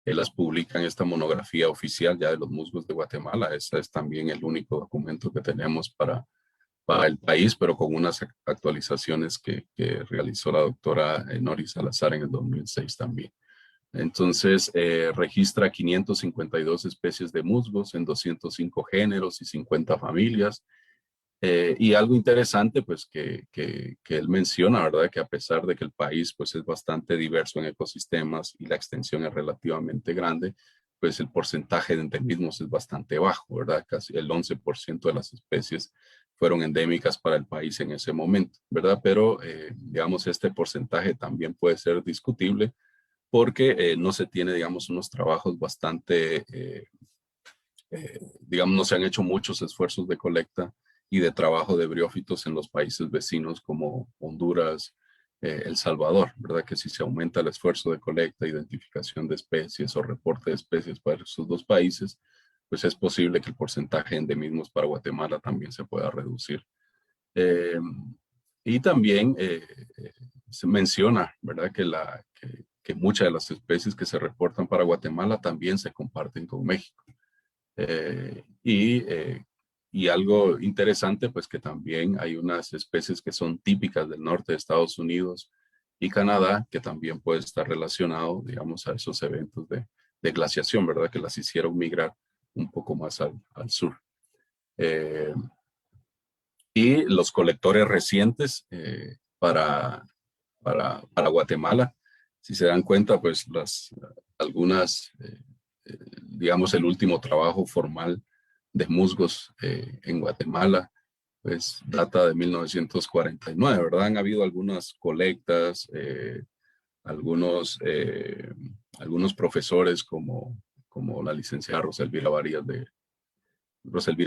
las publica en esta monografía oficial ya de los musgos de Guatemala. Ese es también el único documento que tenemos para el país, pero con unas actualizaciones que realizó la doctora Nori Salazar en el 2006 también. Entonces, registra 552 especies de musgos en 205 géneros y 50 familias. Y algo interesante, pues, que él menciona, ¿verdad? Que a pesar de que el país, pues, es bastante diverso en ecosistemas y la extensión es relativamente grande, pues el porcentaje de endemismos es bastante bajo, ¿verdad? Casi el 11% de las especies fueron endémicas para el país en ese momento, ¿verdad? Pero, digamos, este porcentaje también puede ser discutible porque no se tiene, digamos, unos trabajos bastante, digamos, no se han hecho muchos esfuerzos de colecta y de trabajo de briófitos en los países vecinos como Honduras, El Salvador, ¿verdad? Que si se aumenta el esfuerzo de colecta, identificación de especies o reporte de especies para esos dos países, pues es posible que el porcentaje de endemismos para Guatemala también se pueda reducir. Eh, y también se menciona, ¿verdad? Que muchas de las especies que se reportan para Guatemala también se comparten con México. Eh, y, eh, y algo interesante, pues que también hay unas especies que son típicas del norte de Estados Unidos y Canadá, que también puede estar relacionado, digamos, a esos eventos de glaciación, ¿verdad? Que las hicieron migrar un poco más al sur. Eh, y los colectores recientes para Guatemala, si se dan cuenta, pues algunas, digamos, el último trabajo formal de musgos en Guatemala, pues data de 1949, ¿verdad? Han habido algunas colectas, algunos profesores como la licenciada Roselvira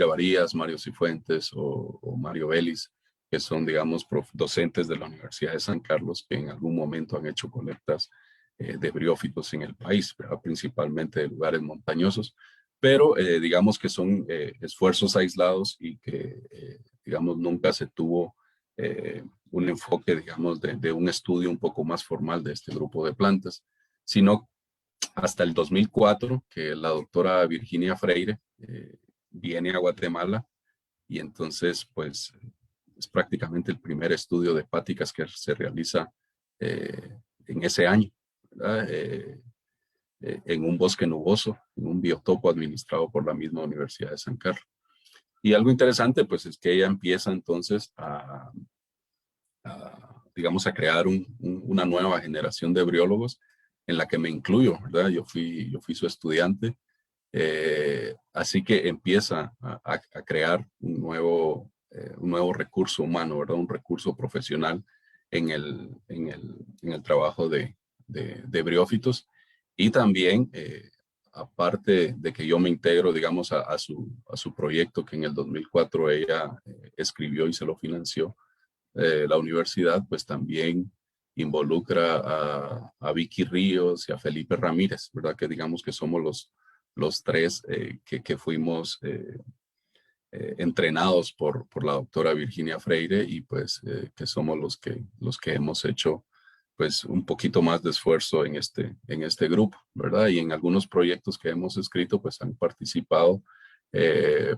Varías, Mario Cifuentes o Mario Vélez, que son, digamos, docentes de la Universidad de San Carlos, que en algún momento han hecho colectas de briófitos en el país, ¿verdad? Principalmente de lugares montañosos, pero digamos que son esfuerzos aislados y que, digamos, nunca se tuvo un enfoque, digamos, de un estudio un poco más formal de este grupo de plantas, sino hasta el 2004, que la doctora Virginia Freire viene a Guatemala y entonces, pues, es prácticamente el primer estudio de hepáticas que se realiza en ese año, ¿verdad? En un bosque nuboso, en un biotopo administrado por la misma Universidad de San Carlos. Y algo interesante, pues, es que ella empieza entonces digamos, a crear una nueva generación de briólogos en la que me incluyo, ¿verdad? Yo fui su estudiante. Así que empieza a crear un nuevo recurso humano, ¿verdad? Un recurso profesional en el trabajo de briófitos. Y también, aparte de que yo me integro, digamos, a su proyecto que en el 2004 ella escribió y se lo financió, la universidad, pues también involucra a Vicky Ríos y a Felipe Ramírez, ¿verdad? Que digamos que somos los tres que fuimos entrenados por la doctora Virginia Freire y pues que somos los que hemos hecho pues un poquito más de esfuerzo en este grupo, ¿verdad? Y en algunos proyectos que hemos escrito pues han participado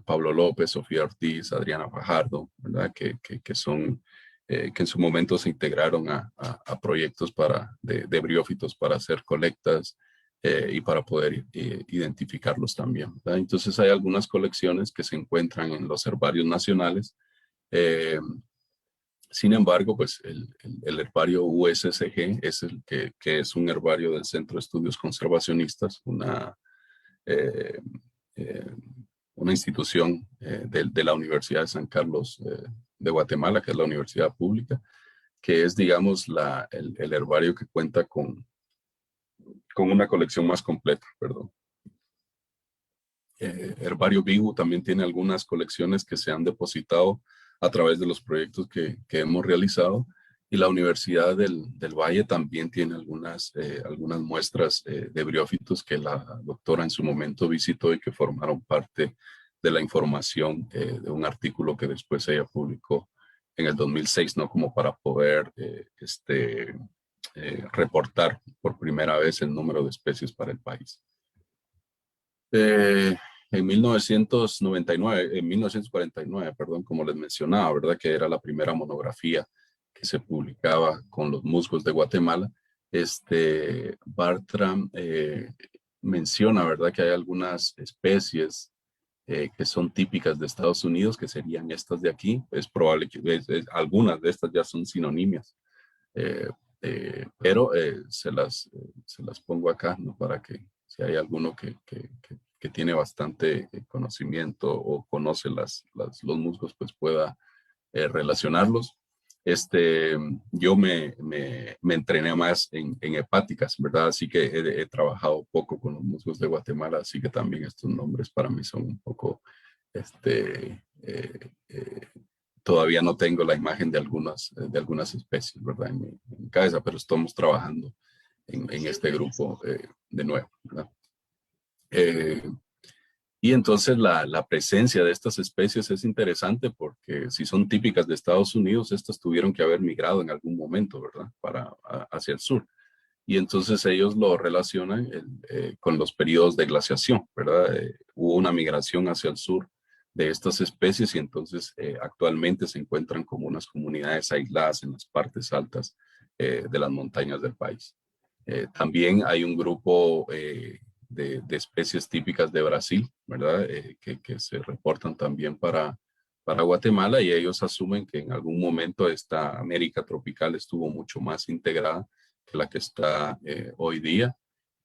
Pablo López, Sofía Ortiz, Adriana Fajardo, ¿verdad? Que son, que en su momento se integraron a proyectos de briófitos para hacer colectas y para poder identificarlos también, ¿verdad? Entonces hay algunas colecciones que se encuentran en los herbarios nacionales. Eh, Sin embargo, pues el herbario USCG es el que es un herbario del Centro de Estudios Conservacionistas, eh, eh, una institución de la Universidad de San Carlos de Guatemala, que es la universidad pública, que es, digamos, el herbario que cuenta con una colección más completa, perdón. Herbario Vigo también tiene algunas colecciones que se han depositado a través de los proyectos que hemos realizado y la Universidad del Valle también tiene algunas muestras de briófitos que la doctora en su momento visitó y que formaron parte de la información de un artículo que después ella publicó en el 2006, ¿no? Como para poder reportar por primera vez el número de especies para el país. En 1949, perdón, como les mencionaba, ¿verdad? Que era la primera monografía que se publicaba con los musgos de Guatemala. Bartram menciona, ¿verdad? Que hay algunas especies que son típicas de Estados Unidos, que serían estas de aquí. Es probable que algunas de estas ya son sinonimias, pero se las pongo acá, ¿no? Para que si hay alguno que tiene bastante conocimiento o conoce los musgos, pues pueda relacionarlos. Yo me entrené más en hepáticas, ¿verdad? Así que he trabajado poco con los musgos de Guatemala, así que también estos nombres para mí son un poco, todavía no tengo la imagen de algunas especies, ¿verdad? En mi cabeza, pero estamos trabajando en este grupo de nuevo, ¿verdad? Y entonces la presencia de estas especies es interesante porque si son típicas de Estados Unidos, estas tuvieron que haber migrado en algún momento, ¿verdad? Hacia el sur. Y entonces ellos lo relacionan con los periodos de glaciación, ¿verdad? Hubo una migración hacia el sur de estas especies y entonces actualmente se encuentran como unas comunidades aisladas en las partes altas de las montañas del país. También hay un grupo de especies típicas de Brasil, ¿verdad? Que se reportan también para Guatemala y ellos asumen que en algún momento esta América tropical estuvo mucho más integrada que la que está hoy día.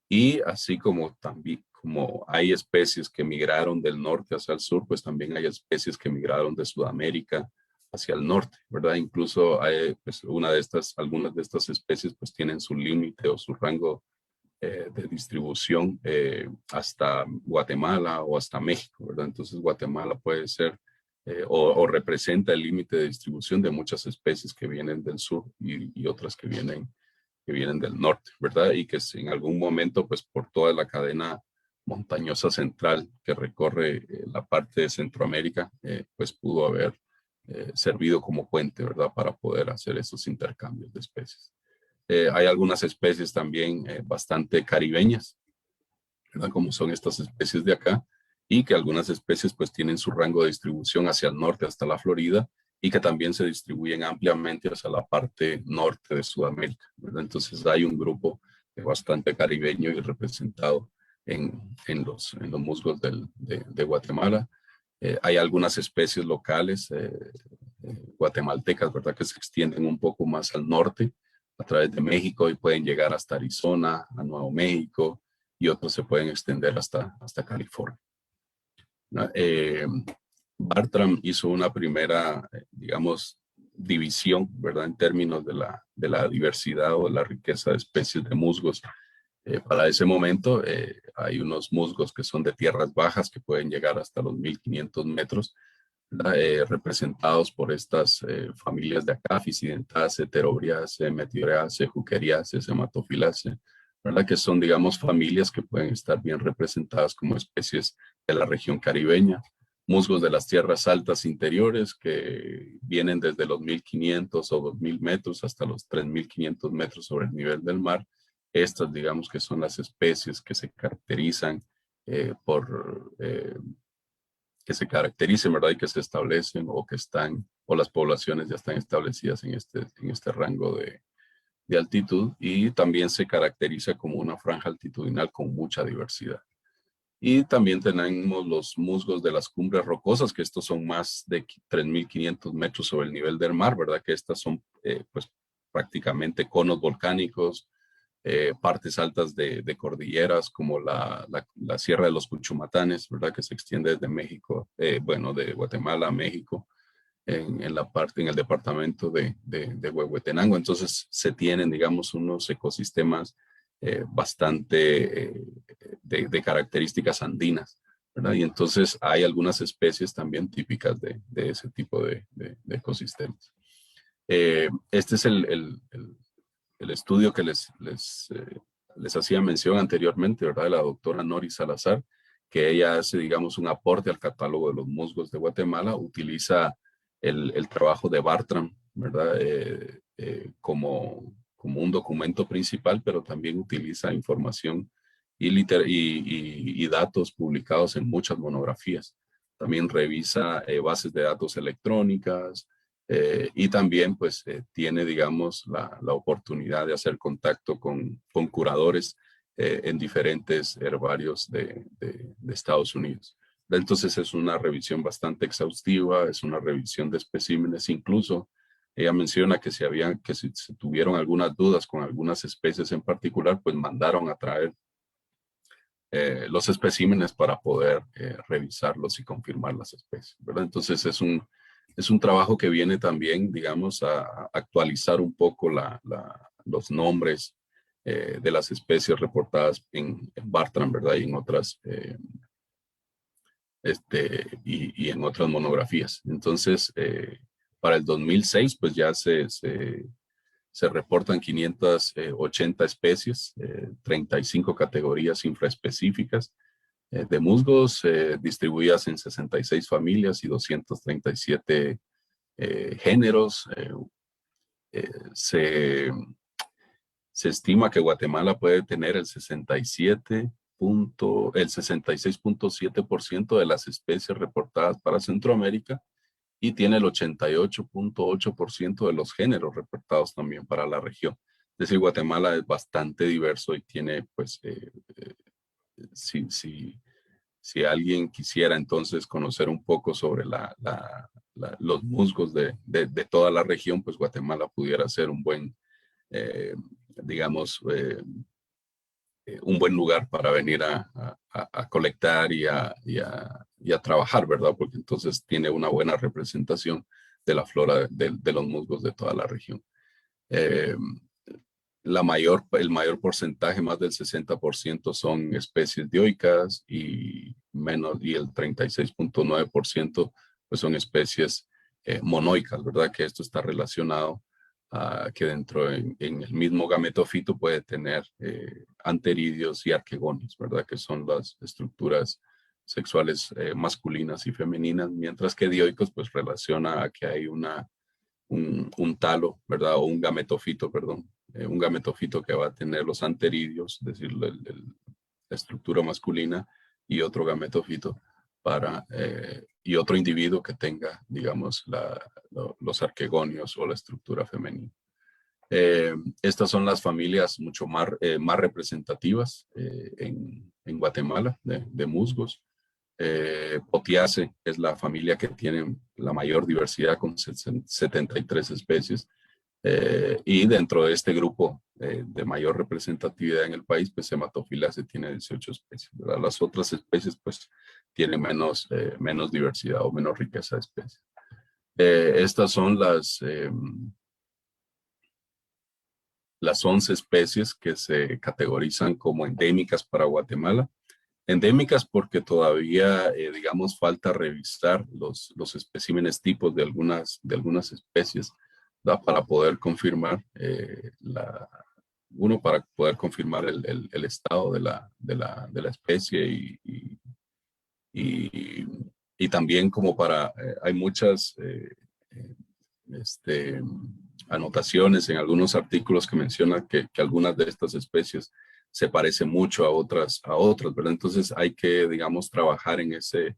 Y así como también como hay especies que migraron del norte hacia el sur, pues también hay especies que migraron de Sudamérica hacia el norte, ¿verdad? Incluso hay, pues, algunas de estas especies pues tienen su límite o su rango de distribución hasta Guatemala o hasta México, ¿verdad? Entonces Guatemala puede ser o representa el límite de distribución de muchas especies que vienen del sur y otras que vienen del norte, ¿verdad? Y que en algún momento, pues por toda la cadena montañosa central que recorre la parte de Centroamérica, pues pudo haber servido como puente, ¿verdad? Para poder hacer esos intercambios de especies. Hay algunas especies también bastante caribeñas, ¿verdad? Como son estas especies de acá, y que algunas especies pues tienen su rango de distribución hacia el norte, hasta la Florida, y que también se distribuyen ampliamente hacia la parte norte de Sudamérica, ¿verdad? Entonces hay un grupo bastante caribeño y representado en los musgos de Guatemala. Hay algunas especies locales guatemaltecas, ¿verdad? Que se extienden un poco más al norte a través de México y pueden llegar hasta Arizona, a Nuevo México, y otros se pueden extender hasta California, ¿no? Bartram hizo una primera, digamos, división, ¿verdad? En términos de la diversidad o de la riqueza de especies de musgos. Para ese momento hay unos musgos que son de tierras bajas que pueden llegar hasta los 1500 metros, representados por estas familias de acá, Physidentaceae, Pterobriaceae, Meteoraceae, Juqueriaceae, Hematophilacea, ¿verdad? Que son, digamos, familias que pueden estar bien representadas como especies de la región caribeña. Musgos de las tierras altas interiores que vienen desde los 1500 o 2000 metros hasta los 3500 metros sobre el nivel del mar. Estas, digamos, que son las especies que se caracterizan que se caractericen, ¿verdad? Y que se establecen o las poblaciones ya están establecidas en este rango de altitud, y también se caracteriza como una franja altitudinal con mucha diversidad. Y también tenemos los musgos de las cumbres rocosas, que estos son más de 3.500 metros sobre el nivel del mar, ¿verdad? Que estas son pues prácticamente conos volcánicos, partes altas de cordilleras como la Sierra de los Cuchumatanes, ¿verdad? Que se extiende desde México, bueno, de Guatemala a México, en el departamento de Huehuetenango. Entonces se tienen, digamos, unos ecosistemas bastante de características andinas, ¿verdad? Y entonces hay algunas especies también típicas de ese tipo de ecosistemas. Este es el estudio que les hacía mención anteriormente, ¿verdad? De la doctora Nori Salazar, que ella hace, digamos, un aporte al catálogo de los musgos de Guatemala, utiliza el trabajo de Bartram, ¿verdad? como un documento principal, pero también utiliza información y datos publicados en muchas monografías. También revisa bases de datos electrónicas y también pues tiene, digamos, la oportunidad de hacer contacto con curadores en diferentes herbarios de Estados Unidos. Entonces es una revisión bastante exhaustiva, es una revisión de especímenes. Incluso ella menciona que si se tuvieron algunas dudas con algunas especies en particular, pues mandaron a traer los especímenes para poder revisarlos y confirmar las especies, ¿verdad? Entonces es un trabajo que viene también, digamos, a actualizar un poco los nombres de las especies reportadas en Bartram, ¿verdad? Y en otras, y en otras monografías. Entonces, para el 2006, pues ya se reportan 580 especies, 35 categorías infraespecíficas de musgos distribuidas en 66 familias y 237 géneros. Eh, se, se estima que Guatemala puede tener el 66.7% de las especies reportadas para Centroamérica y tiene el 88.8% de los géneros reportados también para la región. Es decir, Guatemala es bastante diverso y tiene, pues, si alguien quisiera entonces conocer un poco sobre los musgos de toda la región, pues Guatemala pudiera ser un buen, digamos, un buen lugar para venir a colectar y a trabajar, ¿verdad? Porque entonces tiene una buena representación de la flora de los musgos de toda la región. Eh, el mayor porcentaje, más del 60%, son especies dioicas y el 36.9% pues son especies monoicas, ¿verdad? Que esto está relacionado a que dentro en el mismo gametofito puede tener anteridios y arquegonios, ¿verdad? Que son las estructuras sexuales masculinas y femeninas, mientras que dioicos pues relaciona a que hay un talo, ¿verdad? O un gametofito, perdón. Un gametofito que va a tener los anteridios, es decir, la estructura masculina, y otro gametofito y otro individuo que tenga, digamos, los arquegonios o la estructura femenina. Estas son las familias mucho más representativas en Guatemala de musgos. Potiace es la familia que tiene la mayor diversidad con 73 especies. Y dentro de este grupo de mayor representatividad en el país, pues Hematophyllaceae tiene 18 especies, ¿verdad? Las otras especies pues tienen menos diversidad o menos riqueza de especies. Estas son las 11 especies que se categorizan como endémicas para Guatemala. Endémicas porque todavía, digamos, falta revisar los especímenes tipos de algunas especies, ¿verdad? Para poder confirmar, para poder confirmar el estado de la especie y también como hay muchas este, anotaciones en algunos artículos que mencionan que algunas de estas especies se parecen mucho a otras, ¿verdad? Entonces hay que, digamos, trabajar en ese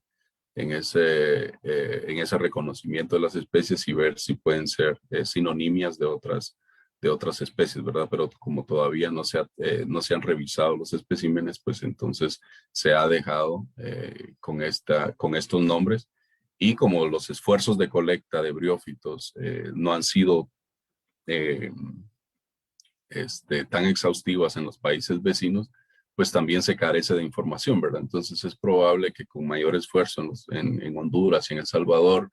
reconocimiento de las especies y ver si pueden ser sinonimias de otras especies, ¿verdad? Pero como todavía no se han revisado los especímenes, pues entonces se ha dejado con estos nombres. Y como los esfuerzos de colecta de briófitos no han sido eh, tan exhaustivas en los países vecinos, pues también se carece de información, ¿verdad? Entonces es probable que con mayor esfuerzo en Honduras y en El Salvador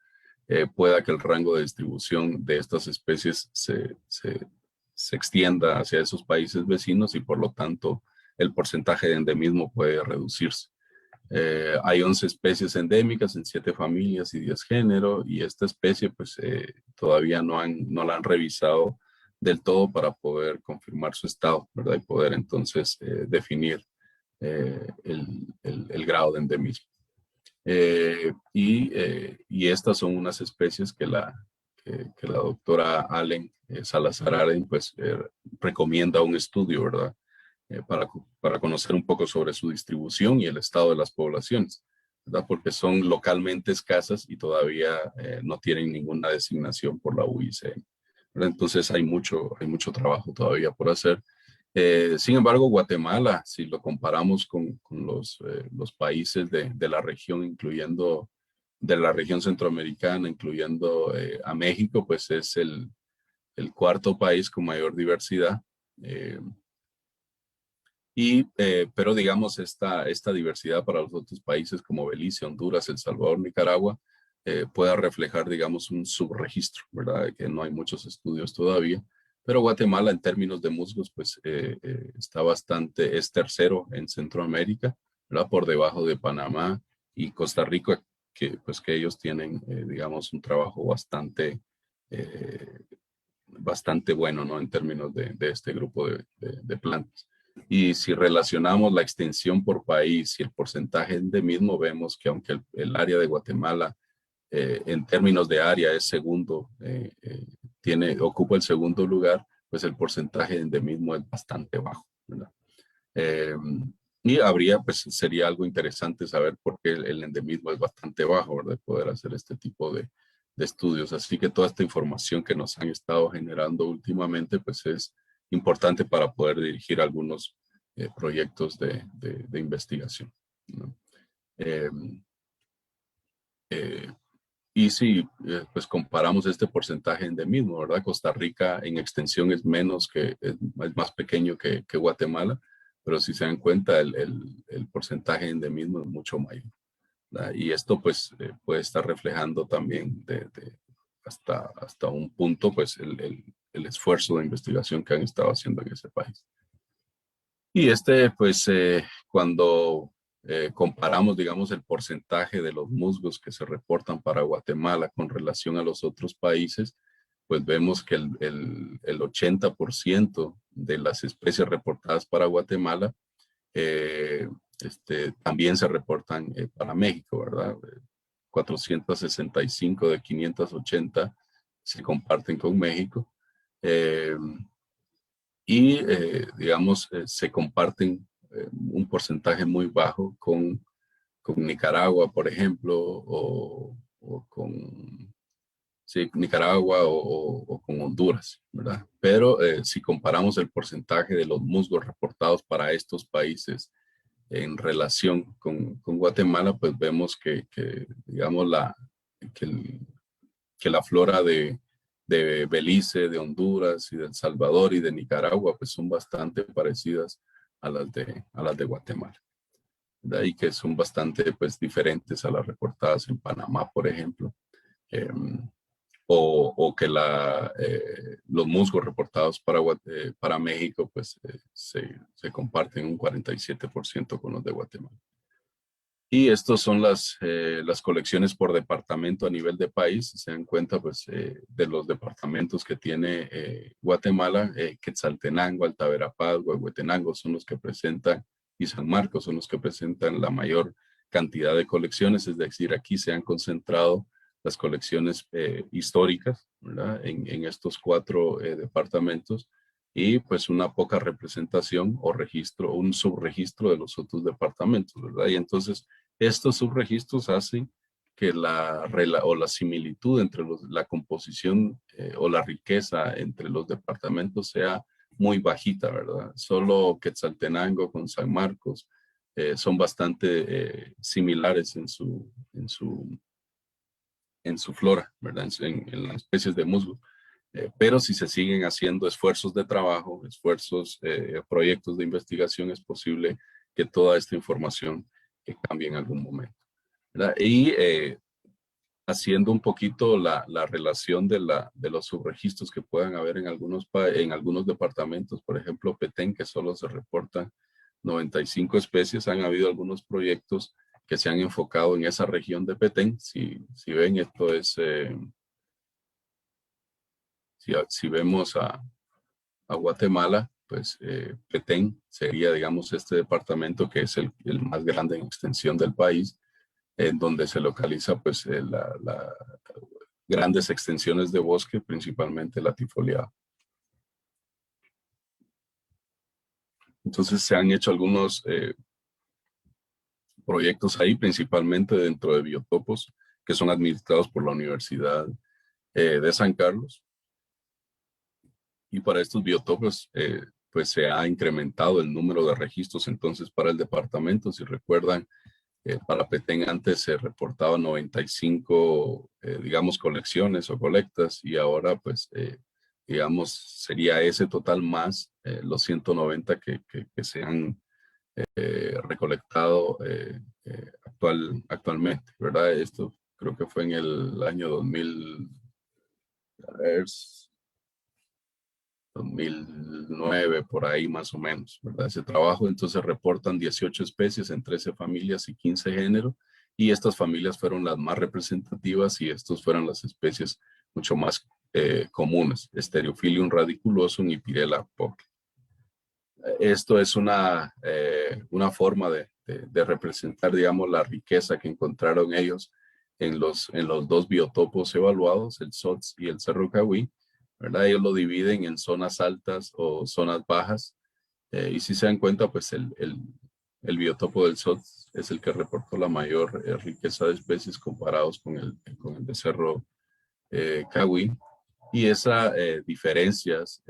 pueda que el rango de distribución de estas especies se extienda hacia esos países vecinos y por lo tanto el porcentaje de endemismo puede reducirse. Hay 11 especies endémicas en 7 familias y 10 géneros, y esta especie pues todavía no la han revisado del todo para poder confirmar su estado, ¿verdad? Y poder entonces definir el grado de endemismo. Y estas son unas especies que que la doctora Allen Salazar Allen, pues recomienda un estudio, ¿verdad? Para conocer un poco sobre su distribución y el estado de las poblaciones, ¿verdad? Porque son localmente escasas y todavía no tienen ninguna designación por la UICN, ¿verdad? Entonces hay mucho trabajo todavía por hacer. Sin embargo, Guatemala, si lo comparamos con los países de la región, incluyendo de la región centroamericana, incluyendo a México, pues es el cuarto país con mayor diversidad. Pero digamos, esta diversidad para los otros países como Belice, Honduras, El Salvador, Nicaragua, pueda reflejar, digamos, un subregistro, ¿verdad? Que no hay muchos estudios todavía. Pero Guatemala, en términos de musgos, pues está bastante, es tercero en Centroamérica, ¿verdad? Por debajo de Panamá y Costa Rica, que ellos tienen, digamos, un trabajo bastante bueno, ¿no? En términos de este grupo de plantas. Y si relacionamos la extensión por país y el porcentaje endemismo, vemos que aunque el área de Guatemala, en términos de área, es segundo, ocupa el segundo lugar, pues el porcentaje de endemismo es bastante bajo, ¿verdad? Eh, y pues sería algo interesante saber por qué el endemismo es bastante bajo, ¿verdad? Poder hacer este tipo de estudios. Así que toda esta información que nos han estado generando últimamente, pues es importante para poder dirigir algunos proyectos de investigación, ¿no? Eh, eh, y si pues comparamos este porcentaje de endemismo, ¿verdad? Costa Rica en extensión es es más pequeño que Guatemala, pero si se dan cuenta el porcentaje de endemismo es mucho mayor, ¿verdad? Y esto pues puede estar reflejando también hasta un punto pues el esfuerzo de investigación que han estado haciendo en ese país. Y pues cuando comparamos, digamos, el porcentaje de los musgos que se reportan para Guatemala con relación a los otros países, pues vemos que el 80% de las especies reportadas para Guatemala también se reportan para México, ¿verdad? 465 de 580 se comparten con México. Digamos, se comparten un porcentaje muy bajo con Nicaragua, por ejemplo, o con sí, Nicaragua o con Honduras, ¿verdad? Pero si comparamos el porcentaje de los musgos reportados para estos países en relación con Guatemala, pues vemos digamos, que, que la flora de Belice, de Honduras y de El Salvador y de Nicaragua, pues son bastante parecidas a las de Guatemala. De ahí que son bastante pues diferentes a las reportadas en Panamá, por ejemplo. Eh, o que los musgos reportados para México pues se comparten un 47% con los de Guatemala. Y estos son las colecciones por departamento a nivel de país. Se dan cuenta pues, de los departamentos que tiene Guatemala. Quetzaltenango, Alta Verapaz, Huehuetenango son los que presentan, y San Marcos son los que presentan la mayor cantidad de colecciones. Es decir, aquí se han concentrado las colecciones históricas, ¿verdad? En estos cuatro departamentos, y pues una poca representación o registro, un subregistro de los otros departamentos, ¿verdad? Y entonces estos subregistros hacen que la similitud entre la composición o la riqueza entre los departamentos sea muy bajita, ¿verdad? Solo Quetzaltenango con San Marcos son bastante similares en su flora, ¿verdad? En las especies de musgo. Pero si se siguen haciendo esfuerzos de trabajo, proyectos de investigación, es posible que toda esta información cambie en algún momento, ¿verdad? Y haciendo un poquito la relación de los subregistros que puedan haber en algunos departamentos, por ejemplo, Petén, que solo se reportan 95 especies, han habido algunos proyectos que se han enfocado en esa región de Petén. Si ven, esto es, si vemos a Guatemala, pues Petén sería, digamos, este departamento que es el más grande en extensión del país, en donde se localiza pues grandes extensiones de bosque, principalmente latifoliado. Entonces se han hecho algunos proyectos ahí, principalmente dentro de biotopos que son administrados por la Universidad de San Carlos. Y para estos biotopos, pues se ha incrementado el número de registros. Entonces, para el departamento, si recuerdan, para Petén antes se reportaban 95, digamos, colecciones o colectas, y ahora, pues, digamos, sería ese total más los 190 que se han recolectado actualmente, ¿verdad? Esto creo que fue en el año 2009, por ahí más o menos, ¿verdad? Ese trabajo. Entonces reportan 18 especies en 13 familias y 15 géneros, y estas familias fueron las más representativas, y estos fueron las especies mucho más comunes: Stereophilium radiculosum y Pirela pockei. Esto es una forma de representar, digamos, la riqueza que encontraron ellos en los dos biotopos evaluados, el SOTS y el Cerro Cahuí, ¿verdad? Ellos lo dividen en zonas altas o zonas bajas, y si se dan cuenta, pues el biotopo del SOTS es el que reportó la mayor riqueza de especies comparados con el de Cerro Cahuí. Y esas diferencias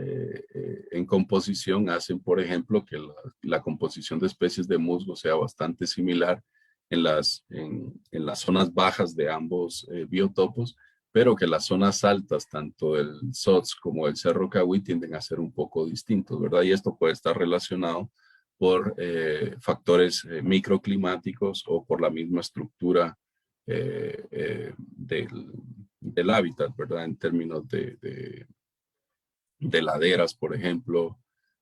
en composición hacen, por ejemplo, que la composición de especies de musgo sea bastante similar en las zonas bajas de ambos biotopos, pero que las zonas altas, tanto el SOTS como el Cerro Cahuí, tienden a ser un poco distintos, ¿verdad? Y esto puede estar relacionado por factores microclimáticos o por la misma estructura del hábitat, ¿verdad? En términos de laderas, por ejemplo,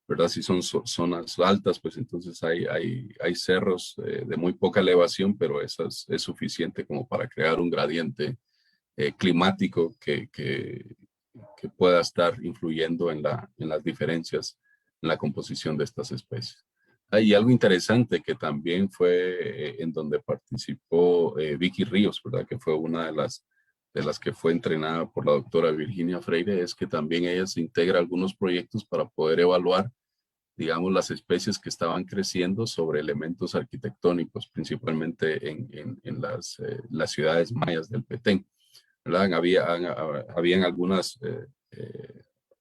¿verdad? Si son zonas altas, pues entonces hay cerros de muy poca elevación, pero eso es suficiente como para crear un gradiente climático que pueda estar influyendo en las diferencias en la composición de estas especies. Hay algo interesante que también fue en donde participó Vicky Ríos, ¿verdad? Que fue una de las que fue entrenada por la doctora Virginia Freire, es que también ella se integra a algunos proyectos para poder evaluar, digamos, las especies que estaban creciendo sobre elementos arquitectónicos, principalmente en las ciudades mayas del Petén, ¿verdad? Habían algunas,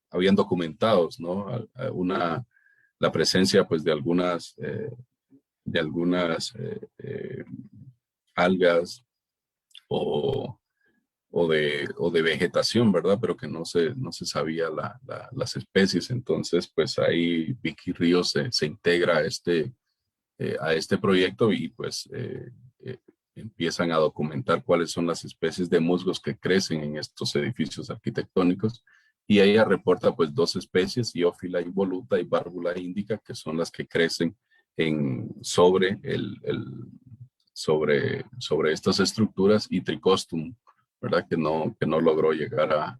habían documentados, ¿no? La presencia, pues, de algunas algas o, o de vegetación, ¿verdad? Pero que no se sabía las especies. Entonces, pues ahí Vicky Ríos se integra a este proyecto, y pues empiezan a documentar cuáles son las especies de musgos que crecen en estos edificios arquitectónicos. Y ella reporta pues 2 especies: Iófila involuta y Bárbula indica, que son las que crecen sobre estas estructuras, y Tricostum, ¿verdad? Que no logró llegar a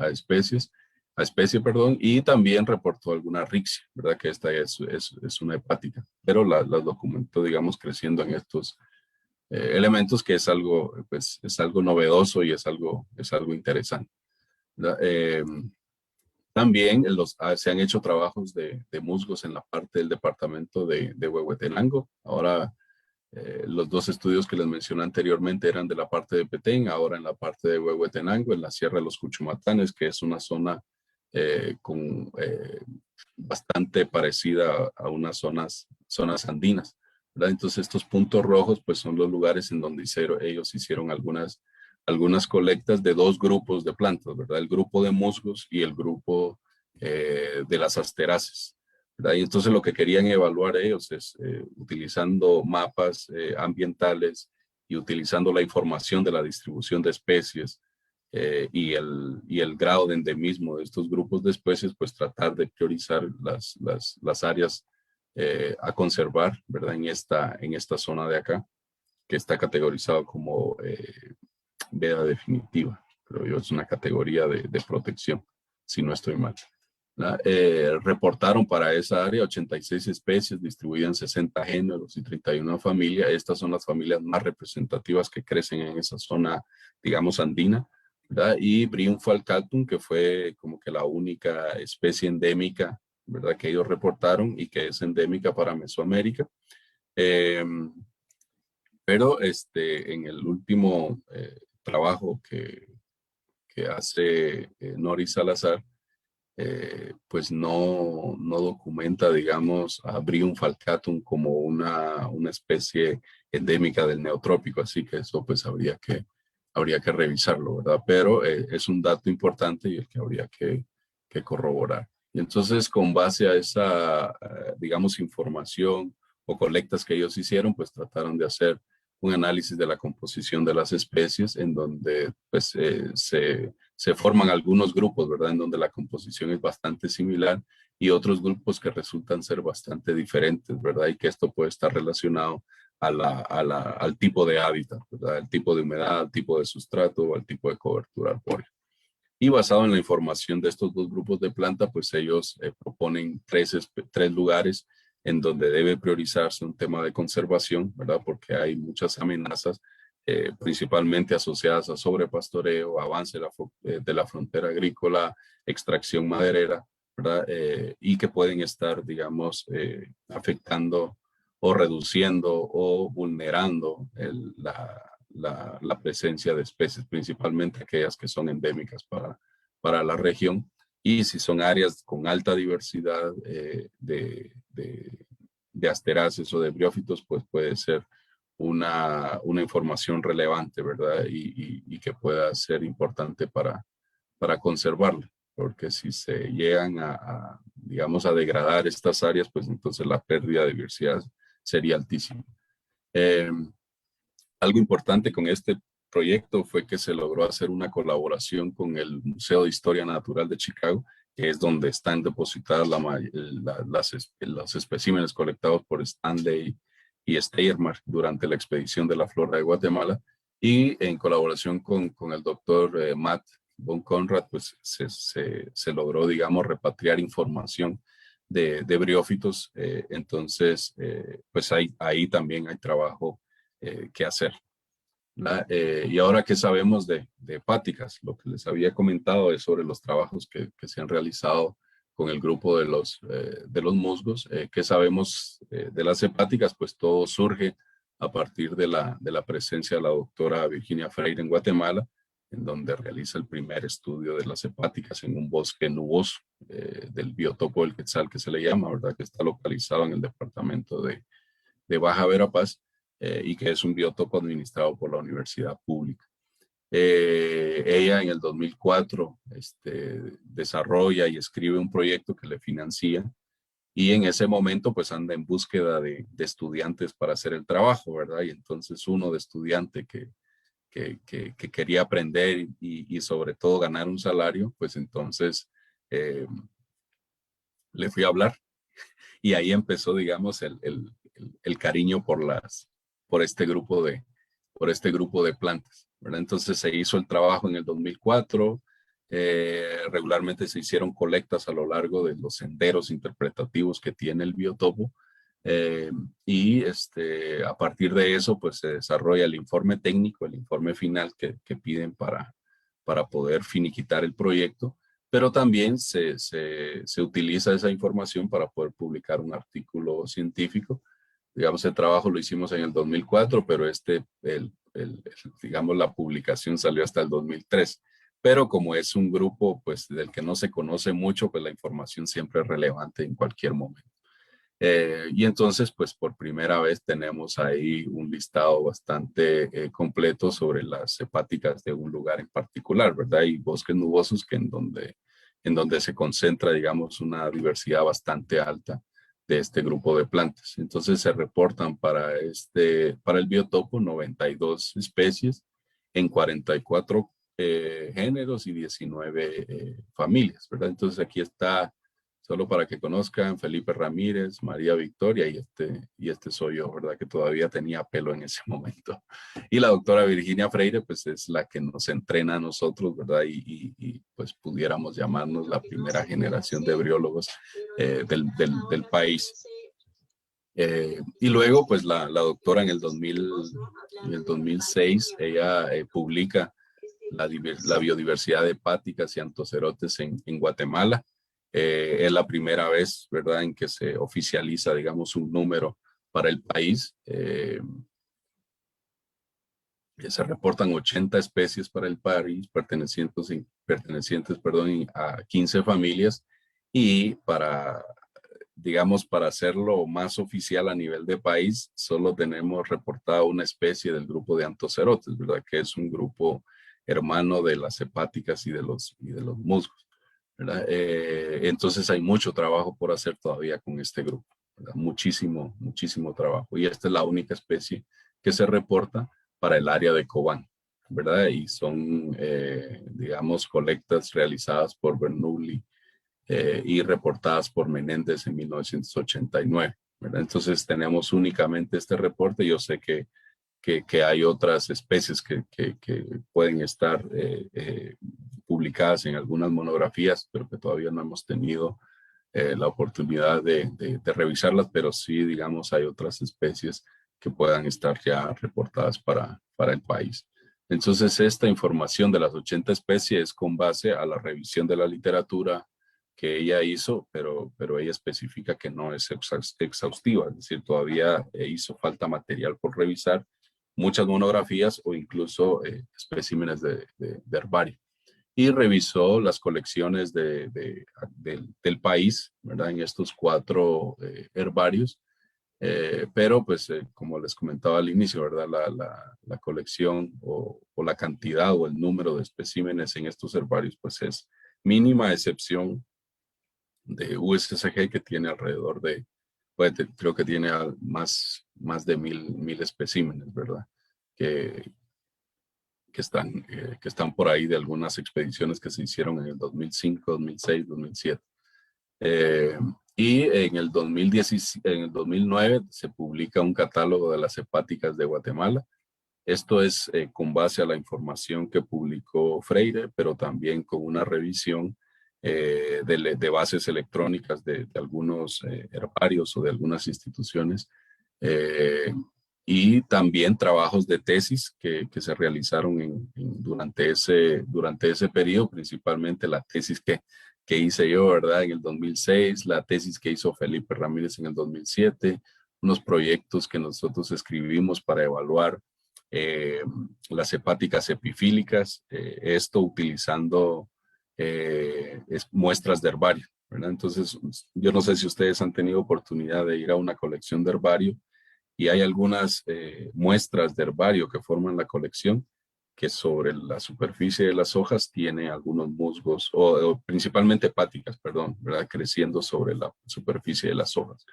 especie, perdón. Y también reportó alguna rixia, ¿verdad? Que esta es una hepática, pero las documentó, digamos, creciendo en estos elementos, que pues, es algo novedoso y es algo interesante, ¿verdad? También se han hecho trabajos de musgos en la parte del departamento de Huehuetenango. Ahora, los 2 estudios que les mencioné anteriormente eran de la parte de Petén, ahora en la parte de Huehuetenango, en la Sierra de los Cuchumatanes, que es una zona bastante parecida a unas zonas andinas, ¿verdad? Entonces, estos puntos rojos, pues, son los lugares en donde ellos hicieron algunas colectas de 2 grupos de plantas, ¿verdad? El grupo de musgos y el grupo de las asteráceas, ¿verdad? Y entonces lo que querían evaluar ellos es, utilizando mapas ambientales y utilizando la información de la distribución de especies y el grado de endemismo de estos grupos de especies, pues tratar de priorizar las áreas a conservar, ¿verdad? En esta zona de acá, que está categorizado como veda definitiva. Creo yo es una categoría de protección, si no estoy mal. Reportaron para esa área 86 especies distribuidas en 60 géneros y 31 familias. Estas son las familias más representativas que crecen en esa zona, digamos, andina, ¿verdad? Y Bryum falcatum, que fue como que la única especie endémica, ¿verdad? Que ellos reportaron y que es endémica para Mesoamérica. Eh, pero en el último trabajo que hace Nori Salazar, pues no documenta, digamos, a Bryum falcatum como una especie endémica del neotrópico, así que eso pues habría que revisarlo, ¿verdad? Pero es un dato importante y el que habría que corroborar. Y entonces, con base a esa, digamos, información o colectas que ellos hicieron, pues trataron de hacer un análisis de la composición de las especies en donde pues se forman algunos grupos, ¿verdad? En donde la composición es bastante similar y otros grupos que resultan ser bastante diferentes, ¿verdad? Y que esto puede estar relacionado al tipo de hábitat, ¿verdad? Al tipo de humedad, al tipo de sustrato o al tipo de cobertura arbórea. Y basado en la información de estos dos grupos de planta, pues ellos proponen tres lugares en donde debe priorizarse un tema de conservación, ¿verdad? Porque hay muchas amenazas, principalmente asociadas a sobrepastoreo, avance de la frontera agrícola, extracción maderera, ¿verdad? Y que pueden estar, digamos, afectando o reduciendo o vulnerando la presencia de especies, principalmente aquellas que son endémicas para la región. Y si son áreas con alta diversidad de asteráceas o de briófitos, pues puede ser una información relevante, ¿verdad? Y que pueda ser importante para conservarla, porque si se llegan digamos, a degradar estas áreas, pues entonces la pérdida de diversidad sería altísima. Eh, Algo importante con este proyecto fue que se logró hacer una colaboración con el Museo de Historia Natural de Chicago, que es donde están depositadas los especímenes colectados por Stanley y Steiermark durante la expedición de la flora de Guatemala, y en colaboración con el doctor Matt von Conrad, pues se logró, digamos, repatriar información de briófitos. Entonces, pues ahí también hay trabajo que hacer. Y ahora que sabemos de hepáticas, lo que les había comentado es sobre los trabajos que se han realizado con el grupo de los musgos. ¿Qué sabemos de las hepáticas? Pues todo surge a partir de la presencia de la doctora Virginia Freire en Guatemala, en donde realiza el primer estudio de las hepáticas en un bosque nuboso del biotopo del Quetzal, que se le llama, ¿verdad? Que está localizado en el departamento de Baja Verapaz, y que es un biotopo administrado por la universidad pública. Ella en el 2004 desarrolla y escribe un proyecto que le financia, y en ese momento pues anda en búsqueda de estudiantes para hacer el trabajo, ¿verdad? Y entonces uno de estudiante que quería aprender y sobre todo ganar un salario, pues entonces le fui a hablar, y ahí empezó, digamos, el cariño por este grupo de plantas, ¿verdad? Entonces se hizo el trabajo en el 2004. Regularmente se hicieron colectas a lo largo de los senderos interpretativos que tiene el biotopo, y a partir de eso pues se desarrolla el informe técnico, el informe final que piden para poder finiquitar el proyecto, pero también se utiliza esa información para poder publicar un artículo científico. Digamos, el trabajo lo hicimos en el 2004, pero digamos, la publicación salió hasta el 2003. Pero como es un grupo pues del que no se conoce mucho, pues la información siempre es relevante en cualquier momento. Y entonces, pues por primera vez tenemos ahí un listado bastante completo sobre las hepáticas de un lugar en particular, ¿verdad? Y bosques nubosos en donde se concentra, digamos, una diversidad bastante alta de este grupo de plantas. Entonces se reportan para el biotopo 92 especies en 44 géneros y 19 familias, ¿verdad? Entonces aquí está, solo para que conozcan, Felipe Ramírez, María Victoria, y este soy yo, ¿verdad? Que todavía tenía pelo en ese momento. Y la doctora Virginia Freire, pues es la que nos entrena a nosotros, ¿verdad? Y pues pudiéramos llamarnos la primera generación de briólogos del país. Y luego, pues la doctora en el 2006, ella publica la biodiversidad de hepáticas y antocerotes en Guatemala. Es la primera vez, ¿verdad?, en que se oficializa, digamos, un número para el país. Se reportan 80 especies para el país, pertenecientes a 15 familias, y digamos, para hacerlo más oficial a nivel de país, solo tenemos reportada una especie del grupo de antocerotes, ¿verdad?, que es un grupo hermano de las hepáticas y de los musgos, ¿verdad? Entonces hay mucho trabajo por hacer todavía con este grupo, ¿verdad? Muchísimo, muchísimo trabajo. Y esta es la única especie que se reporta para el área de Cobán, ¿verdad? Y son, digamos, colectas realizadas por Bernoulli y reportadas por Menéndez en 1989, ¿verdad? Entonces tenemos únicamente este reporte. Yo sé que hay otras especies que pueden estar publicadas en algunas monografías, pero que todavía no hemos tenido la oportunidad de revisarlas, pero sí, digamos, hay otras especies que puedan estar ya reportadas para el país. Entonces, esta información de las 80 especies es con base a la revisión de la literatura que ella hizo, pero ella especifica que no es exhaustiva, es decir, todavía hizo falta material por revisar, muchas monografías o incluso especímenes de herbario. Y revisó las colecciones del país, ¿verdad?, en estos 4 herbarios. Pero pues como les comentaba al inicio, ¿verdad?, la colección o la cantidad o el número de especímenes en estos herbarios pues es mínima, a excepción de USSG, que tiene alrededor de, pues, creo que tiene más de mil especímenes, ¿verdad?, que, que están por ahí de algunas expediciones que se hicieron en el 2005, 2006, 2007. Y en el 2009 se publica un catálogo de las hepáticas de Guatemala. Esto es con base a la información que publicó Freire, pero también con una revisión de bases electrónicas de algunos herbarios o de algunas instituciones, y también trabajos de tesis que se realizaron durante ese periodo, principalmente la tesis que hice yo, ¿verdad?, en el 2006, la tesis que hizo Felipe Ramírez en el 2007, unos proyectos que nosotros escribimos para evaluar las hepáticas epifílicas, esto utilizando muestras de herbario, ¿verdad? Entonces, yo no sé si ustedes han tenido oportunidad de ir a una colección de herbario, y hay algunas muestras de herbario que forman la colección que sobre la superficie de las hojas tiene algunos musgos, o principalmente hepáticas, perdón, ¿verdad?, creciendo sobre la superficie de las hojas.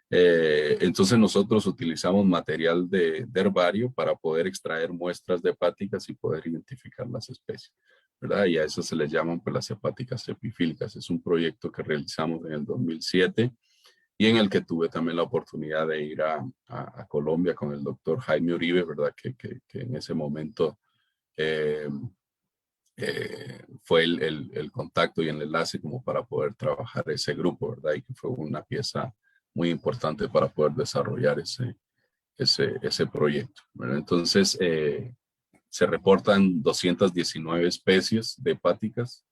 Entonces nosotros utilizamos material de herbario para poder extraer muestras de hepáticas y poder identificar las especies, ¿verdad? Y a eso se les llaman, pues, las hepáticas epifílicas. Es un proyecto que realizamos en el 2007 y en el que tuve también la oportunidad de ir a Colombia con el doctor Jaime Uribe, ¿verdad? Que en ese momento eh, fue el contacto y el enlace como para poder trabajar ese grupo, ¿verdad? Y que fue una pieza muy importante para poder desarrollar ese proyecto, ¿verdad? Entonces, se reportan 219 especies de hepáticas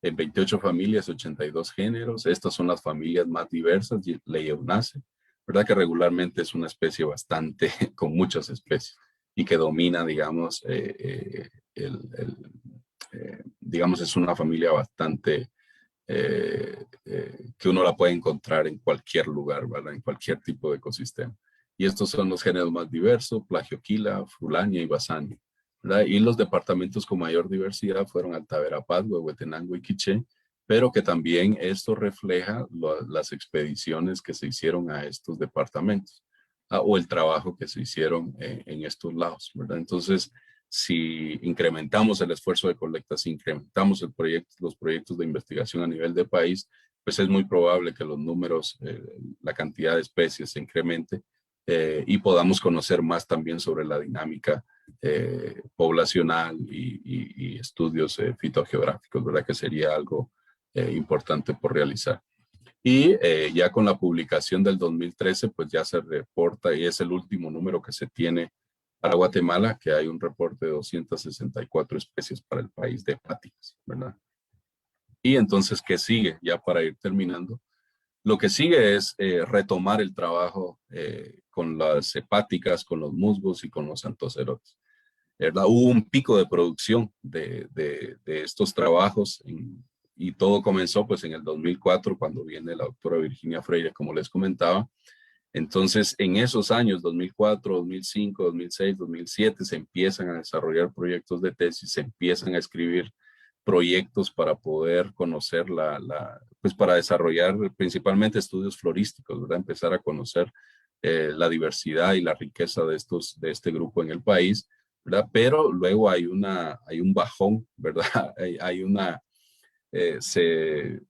en 28 familias, 82 géneros. Estas son las familias más diversas, Leionaceae, ¿verdad?, que regularmente es una especie bastante, con muchas especies, y que domina, digamos, digamos, es una familia bastante que uno la puede encontrar en cualquier lugar, ¿verdad?, en cualquier tipo de ecosistema. Y estos son los géneros más diversos: Plagioquila, Frulania y Basania, ¿verdad? Y los departamentos con mayor diversidad fueron Alta Verapaz, Huehuetenango y Quiché, pero que también esto refleja las expediciones que se hicieron a estos departamentos, o el trabajo que se hicieron en estos lados, ¿verdad? Entonces, si incrementamos el esfuerzo de colecta, si incrementamos los proyectos de investigación a nivel de país, pues es muy probable que los números, la cantidad de especies se incremente, y podamos conocer más también sobre la dinámica poblacional y estudios fitogeográficos, ¿verdad?, que sería algo importante por realizar. Y ya con la publicación del 2013, pues ya se reporta, y es el último número que se tiene para Guatemala, que hay un reporte de 264 especies para el país de hepáticas, ¿verdad? Y entonces, ¿qué sigue? Ya para ir terminando. Lo que sigue es retomar el trabajo con las hepáticas, con los musgos y con los antocerotes. ¿Verdad? Hubo un pico de producción de estos trabajos y todo comenzó pues en el 2004 cuando viene la doctora Virginia Freire, como les comentaba. Entonces, en esos años, 2004, 2005, 2006, 2007, se empiezan a desarrollar proyectos de tesis, se empiezan a escribir proyectos para poder conocer pues para desarrollar principalmente estudios florísticos, ¿verdad? Empezar a conocer la diversidad y la riqueza de este grupo en el país, ¿verdad? Pero luego hay un bajón, ¿verdad? Hay una, se,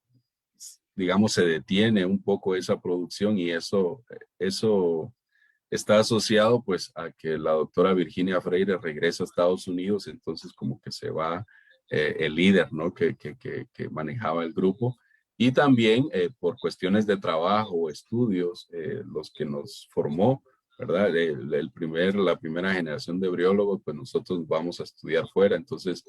digamos, se detiene un poco esa producción y eso está asociado pues a que la doctora Virginia Freire regresa a Estados Unidos, entonces como que se va el líder, ¿no? Que manejaba el grupo. Y también por cuestiones de trabajo o estudios, los que nos formó, ¿verdad? La primera generación de briólogos, pues nosotros vamos a estudiar fuera, entonces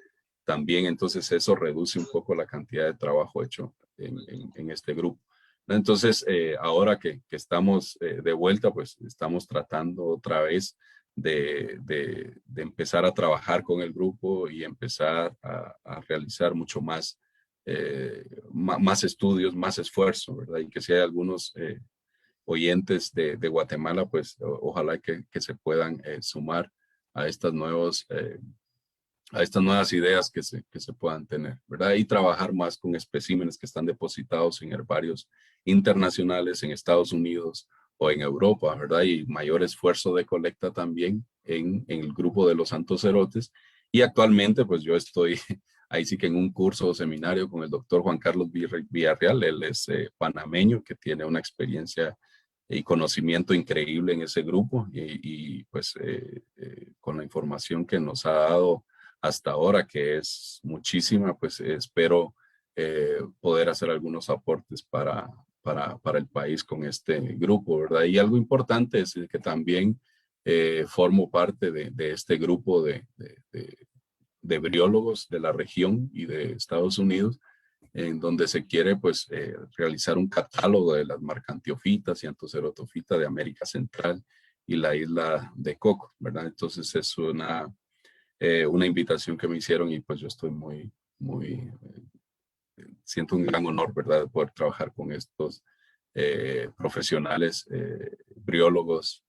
también entonces eso reduce un poco la cantidad de trabajo hecho en este grupo. Entonces, ahora que estamos de vuelta, pues estamos tratando otra vez de empezar a trabajar con el grupo y empezar a realizar mucho más, más estudios, más esfuerzo, ¿verdad? Y que si hay algunos oyentes de Guatemala, pues ojalá que se puedan sumar a a estas nuevas ideas que se puedan tener, ¿verdad? Y trabajar más con especímenes que están depositados en herbarios internacionales en Estados Unidos o en Europa, ¿verdad? Y mayor esfuerzo de colecta también en el grupo de los antocerotes. Y actualmente, pues yo estoy ahí sí que en un curso o seminario con el doctor Juan Carlos Villarreal. Él es panameño que tiene una experiencia y conocimiento increíble en ese grupo y pues con la información que nos ha dado hasta ahora, que es muchísima, pues espero poder hacer algunos aportes para el país con este grupo, ¿verdad? Y algo importante es que también formo parte de este grupo de briólogos de la región y de Estados Unidos, en donde se quiere pues realizar un catálogo de las marcantiofitas y antocerotofitas de América Central y la isla de Coco, ¿verdad? Entonces es una invitación que me hicieron y pues yo estoy muy, siento un gran honor, ¿verdad?, de poder trabajar con estos profesionales, briólogos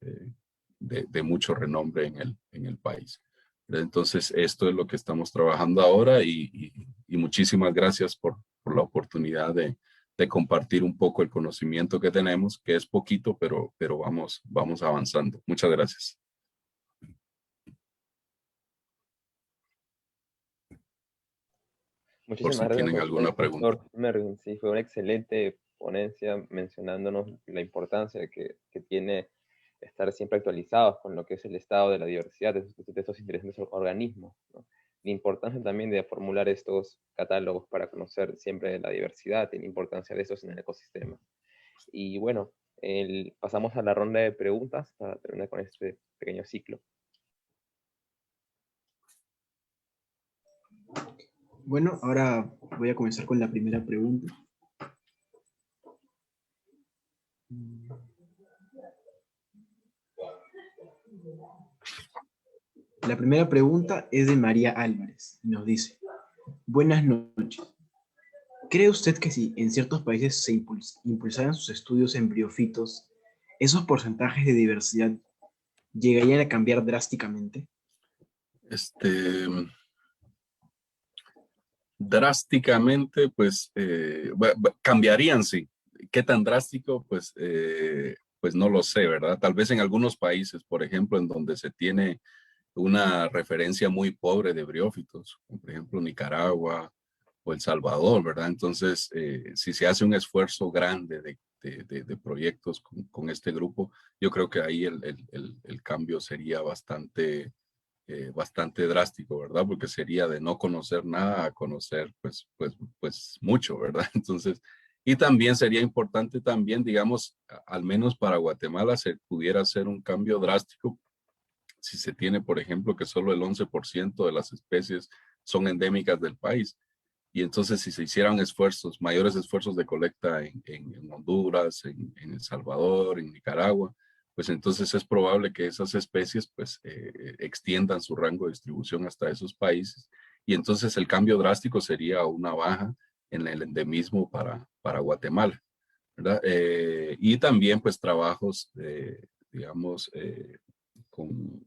de mucho renombre en el país. Entonces, esto es lo que estamos trabajando ahora y muchísimas gracias por la oportunidad de compartir un poco el conocimiento que tenemos, que es poquito, pero vamos avanzando. Muchas gracias. Por Muchísimas si gracias tienen a alguna usted, pregunta. doctor Mervin. Sí, fue una excelente ponencia mencionándonos la importancia que tiene estar siempre actualizados con lo que es el estado de la diversidad de estos interesantes organismos, ¿no? La importancia también de formular estos catálogos para conocer siempre la diversidad y la importancia de estos en el ecosistema. Y bueno, pasamos a la ronda de preguntas para terminar con este pequeño ciclo. Bueno, ahora voy a comenzar con la primera pregunta. La primera pregunta es de María Álvarez. Nos dice, buenas noches. ¿Cree usted que si en ciertos países se impulsaran sus estudios en briófitos, esos porcentajes de diversidad llegarían a cambiar drásticamente? Drásticamente, pues cambiarían, sí. ¿Qué tan drástico? Pues no lo sé, ¿verdad? Tal vez en algunos países, por ejemplo, en donde se tiene una referencia muy pobre de briófitos, como por ejemplo Nicaragua o El Salvador, ¿verdad? Entonces, si se hace un esfuerzo grande de proyectos con este grupo, yo creo que ahí el cambio sería bastante drástico, ¿verdad? Porque sería de no conocer nada a conocer, pues mucho, ¿verdad? Entonces, y también sería importante también, digamos, al menos para Guatemala se pudiera hacer un cambio drástico si se tiene, por ejemplo, que solo el 11% de las especies son endémicas del país. Y entonces si se hicieran esfuerzos, mayores esfuerzos de colecta en Honduras, en El Salvador, en Nicaragua, pues entonces es probable que esas especies pues extiendan su rango de distribución hasta esos países. Y entonces el cambio drástico sería una baja en el endemismo para Guatemala, ¿verdad? Y también pues trabajos, digamos, con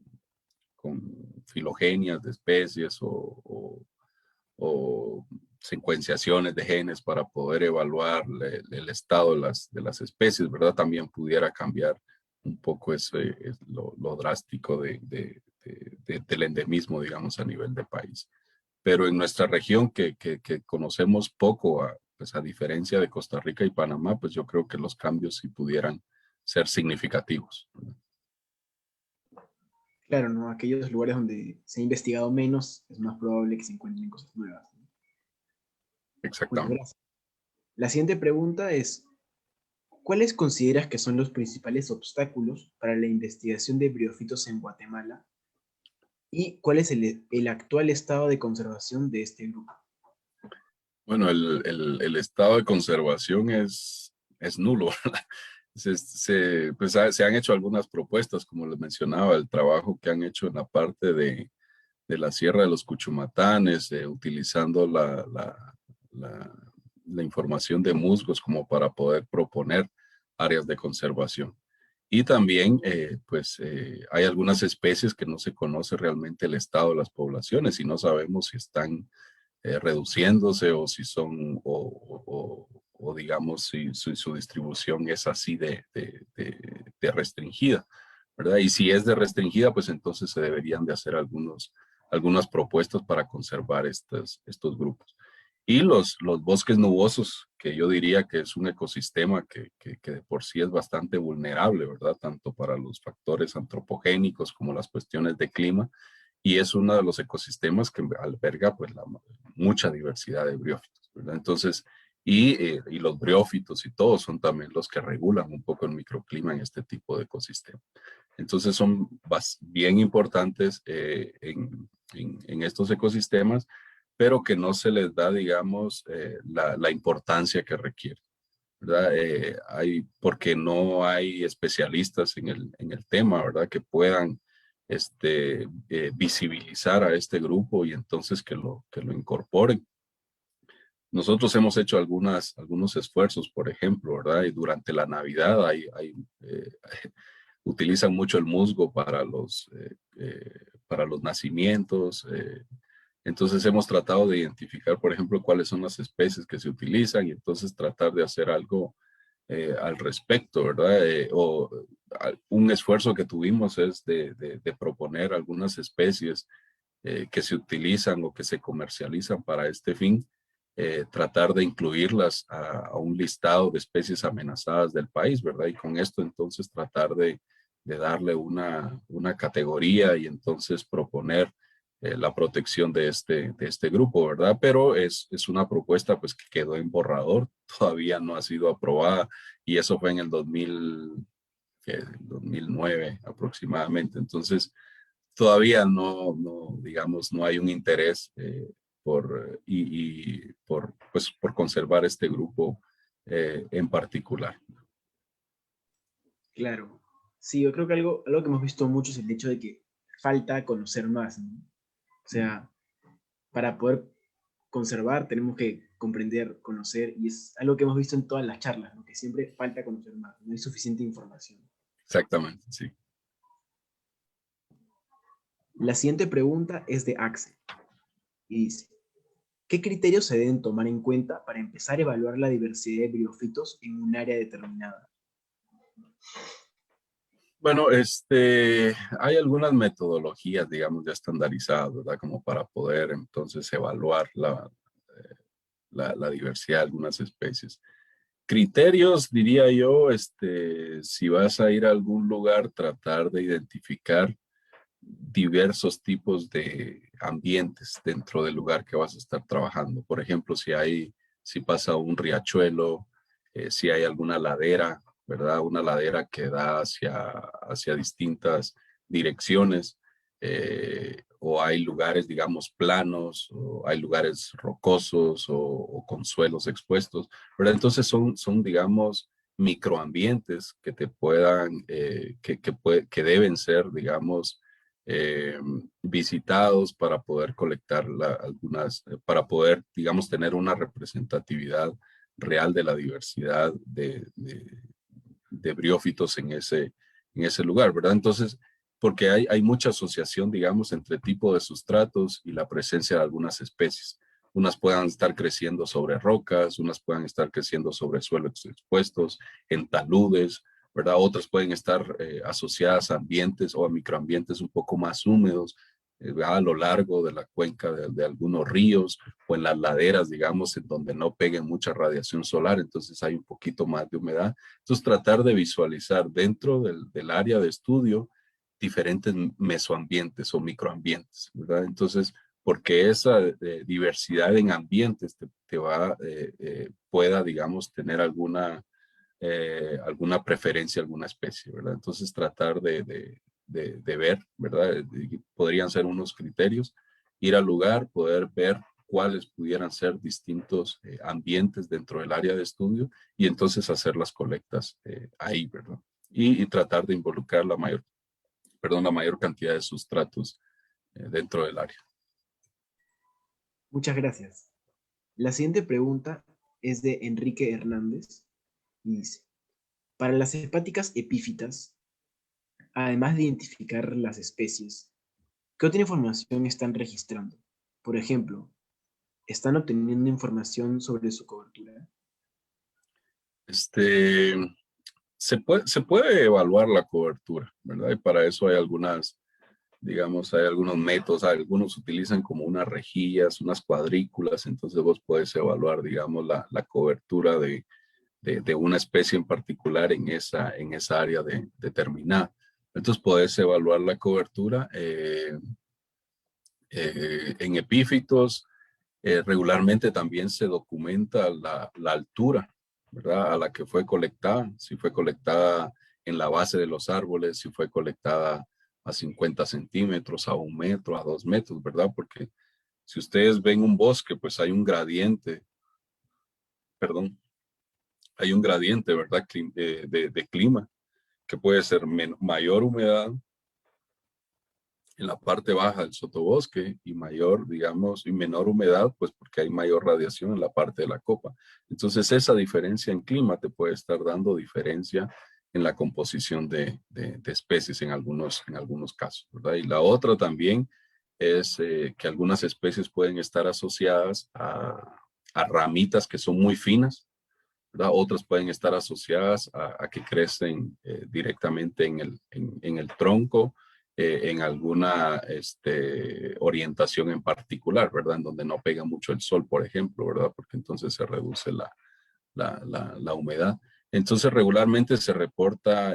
filogenias de especies o secuenciaciones de genes para poder evaluar el estado de las especies, ¿verdad? También pudiera cambiar un poco lo drástico del endemismo, digamos, a nivel de país. Pero en nuestra región, que conocemos poco, pues a diferencia de Costa Rica y Panamá, pues yo creo que los cambios sí pudieran ser significativos, ¿verdad? Claro, ¿no? Aquellos lugares donde se ha investigado menos, es más probable que se encuentren cosas nuevas, ¿no? Bueno, Exactamente. gracias. La siguiente pregunta es, ¿cuáles consideras que son los principales obstáculos para la investigación de briófitos en Guatemala? ¿Y cuál es el actual estado de conservación de este grupo? Bueno, el estado de conservación es nulo, ¿verdad? Pues se han hecho algunas propuestas, como les mencionaba, el trabajo que han hecho en la parte de la Sierra de los Cuchumatanes, utilizando la, la información de musgos como para poder proponer áreas de conservación. Y también, hay algunas especies que no se conoce realmente el estado de las poblaciones y no sabemos si están reduciéndose o si son, o digamos, si su distribución es así de restringida, ¿verdad? Y si es de restringida, pues entonces se deberían de hacer algunas propuestas para conservar estos grupos. Y los bosques nubosos, que yo diría que es un ecosistema que de por sí es bastante vulnerable, ¿verdad? Tanto para los factores antropogénicos como las cuestiones de clima, y es uno de los ecosistemas que alberga pues mucha diversidad de briófitos, ¿verdad? Entonces, y los briófitos y todos son también los que regulan un poco el microclima en este tipo de ecosistema. Entonces son bien importantes en estos ecosistemas, pero que no se les da, digamos, la importancia que requiere, ¿verdad? Porque no hay especialistas en el tema, ¿verdad? Que puedan visibilizar a este grupo y entonces que lo incorporen. Nosotros hemos hecho algunos esfuerzos, por ejemplo, ¿verdad? Y durante la Navidad utilizan mucho el musgo para los nacimientos. Entonces hemos tratado de identificar, por ejemplo, cuáles son las especies que se utilizan y entonces tratar de hacer algo al respecto, ¿verdad? Un esfuerzo que tuvimos es de proponer algunas especies que se utilizan o que se comercializan para este fin, tratar de incluirlas a un listado de especies amenazadas del país, ¿verdad? Y con esto entonces tratar de darle una categoría y entonces proponer la protección de este grupo, ¿verdad? Pero es una propuesta pues que quedó en borrador, todavía no ha sido aprobada y eso fue en el 2009 aproximadamente. Entonces, todavía digamos, no hay un interés por conservar este grupo en particular. Claro. Sí, yo creo que algo que hemos visto mucho es el hecho de que falta conocer más, ¿no? O sea, para poder conservar tenemos que comprender, conocer, y es algo que hemos visto en todas las charlas, ¿no? Que siempre falta conocer más, no hay suficiente información. Exactamente, sí. La siguiente pregunta es de Axel y dice, ¿qué criterios se deben tomar en cuenta para empezar a evaluar la diversidad de briófitos en un área determinada? Bueno, hay algunas metodologías, digamos, ya estandarizadas, ¿verdad? Como para poder entonces evaluar la diversidad de algunas especies. Criterios, diría yo, si vas a ir a algún lugar, tratar de identificar diversos tipos de ambientes dentro del lugar que vas a estar trabajando. Por ejemplo, si pasa un riachuelo, si hay alguna ladera, ¿verdad? Una ladera que da hacia distintas direcciones. o hay lugares, digamos, planos, o hay lugares rocosos o con suelos expuestos, ¿verdad? Entonces son digamos, microambientes que te puedan, que deben ser, digamos, eh, visitados para poder colectar algunas, para poder, digamos, tener una representatividad real de la diversidad de briófitos en ese lugar, ¿verdad? Entonces, porque hay mucha asociación, digamos, entre tipo de sustratos y la presencia de algunas especies. Unas puedan estar creciendo sobre rocas, unas puedan estar creciendo sobre suelos expuestos, en taludes, ¿verdad? Otras pueden estar asociadas a ambientes o a microambientes un poco más húmedos, a lo largo de la cuenca de algunos ríos o en las laderas, digamos, en donde no peguen mucha radiación solar, entonces hay un poquito más de humedad. Entonces, tratar de visualizar dentro del área de estudio diferentes mesoambientes o microambientes, ¿verdad? Entonces, porque esa diversidad en ambientes te va, pueda, digamos, tener alguna preferencia, alguna especie, ¿verdad? Entonces, tratar de ver, ¿verdad? Podrían ser unos criterios, ir al lugar, poder ver cuáles pudieran ser distintos ambientes dentro del área de estudio y entonces hacer las colectas ahí, ¿verdad? Y tratar de involucrar la mayor cantidad de sustratos dentro del área. Muchas gracias. La siguiente pregunta es de Enrique Hernández y dice, para las hepáticas epífitas, además de identificar las especies, ¿qué otra información están registrando? Por ejemplo, ¿están obteniendo información sobre su cobertura? Este, se puede evaluar la cobertura, ¿verdad? Y para eso hay algunas, digamos, hay algunos métodos, algunos utilizan como unas rejillas, unas cuadrículas, entonces vos puedes evaluar, digamos, la cobertura de una especie en particular en esa área determinada. Entonces puedes evaluar la cobertura en epífitos. Regularmente también se documenta la altura, ¿verdad? A la que fue colectada, si fue colectada en la base de los árboles, si fue colectada a 50 centímetros, a 1 metro, a 2 metros, ¿verdad? Porque si ustedes ven un bosque, pues hay un gradiente, perdón, hay un gradiente, ¿verdad? De clima, que puede ser mayor humedad en la parte baja del sotobosque y mayor, digamos, y menor humedad, pues porque hay mayor radiación en la parte de la copa. Entonces, esa diferencia en clima te puede estar dando diferencia en la composición de especies en algunos casos, ¿verdad? Y la otra también es que algunas especies pueden estar asociadas a ramitas que son muy finas, ¿verdad? Otras pueden estar asociadas a que crecen directamente en el tronco, en alguna orientación en particular, ¿verdad? En donde no pega mucho el sol, por ejemplo, ¿verdad? Porque entonces se reduce la humedad. Entonces regularmente se reporta